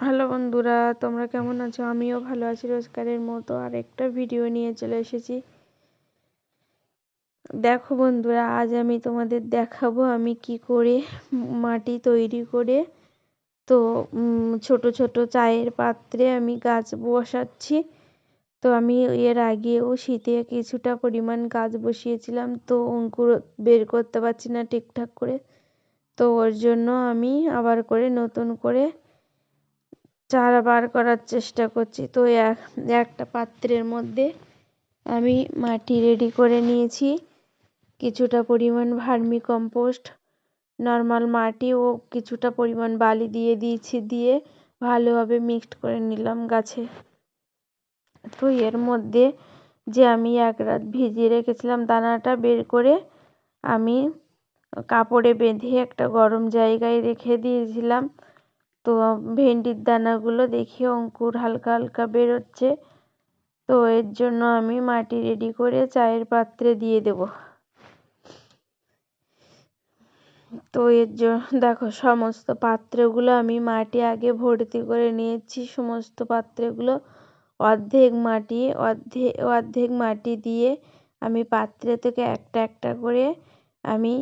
Hello বন্ধুরা, তোমরা কেমন আছো? আমিও ভালো আছি রোজকারের মতো। আর একটা ভিডিও নিয়ে চলে এসেছি। দেখো বন্ধুরা, আজ আমি তোমাদের দেখাবো আমি কি করে মাটি তৈরি করে তো ছোট ছোট চায়ের পাত্রে আমি গাছ বসাচ্ছি। তো আমি এর আগেও শীতে কিছুটা পরিমাণ গাছ বসিয়েছিলাম, তো অঙ্কুর বের করতে পারছি না ঠিকঠাক করে। তো ওর জন্য আমি আবার করে নতুন করে চারা বার করার চেষ্টা করছি। তো একটা পাত্রের মধ্যে আমি মাটি রেডি করে নিয়েছি, কিছুটা পরিমাণ ভার্মি কম্পোস্ট, নর্মাল মাটি ও কিছুটা পরিমাণ বালি দিয়ে দিয়েছি, দিয়ে ভালোভাবে মিক্সড করে নিলাম গাছে। তো এর মধ্যে যে আমি এক রাত ভিজিয়ে রেখেছিলাম দানাটা বের করে আমি কাপড়ে বেঁধে একটা গরম জায়গায় রেখে দিয়েছিলাম। তো ভেন্ডির দানাগুলো দেখি অঙ্কুর হালকা হালকা বেরোচ্ছে। তো এর জন্য আমি মাটি রেডি করে চায়ের পাত্রে দিয়ে দেব। তো এর জন্য দেখো সমস্ত পাত্রগুলো আমি মাটি আগে ভর্তি করে নিয়েছি। সমস্ত পাত্রগুলো অর্ধেক মাটি দিয়ে আমি পাত্রে থেকে একটা একটা করে আমি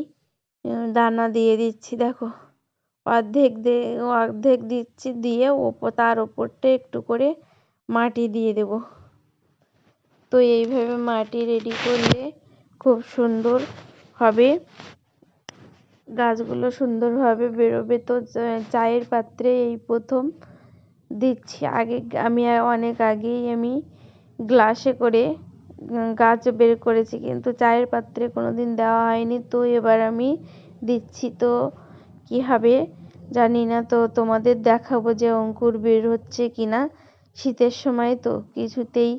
দানা দিয়ে দিচ্ছি। দেখো অর্ধেক দিচ্ছি, দিয়ে তার ওপরটা একটু করে মাটি দিয়ে দেব। তো এইভাবে মাটি রেডি করলে খুব সুন্দর হবে, গাছগুলো সুন্দরভাবে বেরোবে। তো চায়ের পাত্রে এই প্রথম দিচ্ছি। আমি অনেক আগেই আমি গ্লাসে করে গাছ বের করেছি, কিন্তু চায়ের পাত্রে কোনোদিন দেওয়া হয়নি। তো এবার আমি দিচ্ছি। তো কী হবে জানি না, তো তোমাদের দেখাবো যে অঙ্কুর বের হচ্ছে কি না। শীতের সময় তো কিছুতেই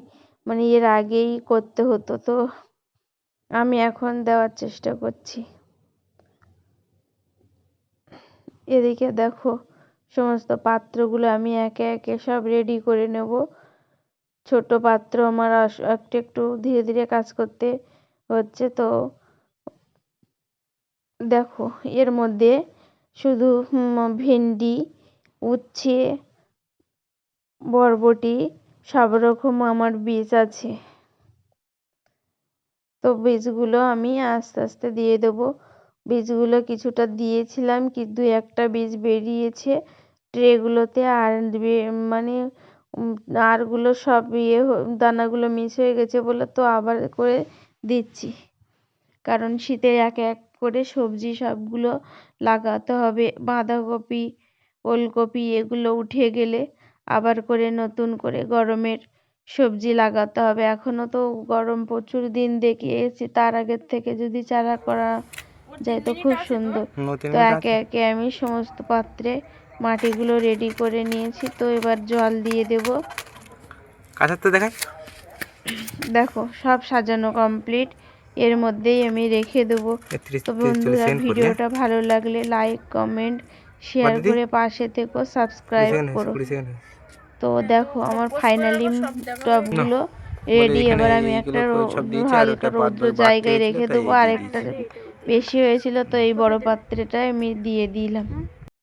এর আগেই করতে হতো, তো আমি এখন দেওয়ার চেষ্টা করছি। এদিকে দেখো সমস্ত পাত্রগুলো আমি একে একে সব রেডি করে নেব। ছোট পাত্র আমার একটু একটু ধীরে ধীরে কাজ করতে হচ্ছে। তো দেখো এর মধ্যে শুধু ভেন্ডি, উচ্ছে, বরবটি সব রকম আমার বীজ আছে। তো বীজগুলো আমি আস্তে আস্তে দিয়ে দেবো। বীজগুলো কিছুটা দিয়েছিলাম, কিন্তু একটা বীজ বেরিয়েছে ট্রেগুলোতে, আর আরগুলো সব দানাগুলো মিস হয়ে গেছে বলে তো আবার করে দিচ্ছি। কারণ শীতে এক এক করে সবজি সবগুলো লাগাতে হবে। বাঁধাকপি, ওলকপি এগুলো উঠে গেলে আবার করে নতুন করে গরমের সবজি লাগাতে হবে। এখনও তো গরম প্রচুর দিন দেখিয়েছি, তার আগের থেকে যদি চারা করা যায় তো খুব সুন্দর। তো একে একে আমি সমস্ত পাত্রে মাটিগুলো রেডি করে নিয়েছি। তো এবার জল দিয়ে দেব। দেখো সব সাজানো কমপ্লিট, এর মধ্যেই আমি রেখে দেবো। তো বন্ধুরা, ভিডিওটা ভালো লাগলে লাইক, কমেন্ট, শেয়ার করে পাশে থেকো, সাবস্ক্রাইব করো। তো দেখো আমার ফাইনালি টবগুলো রেডি। এবার আমি একটা হালকা রৌদ্র জায়গায় রেখে দেবো। আর একটা বেশি হয়েছিল, তো এই বড় পাত্রটায় আমি দিয়ে দিলাম।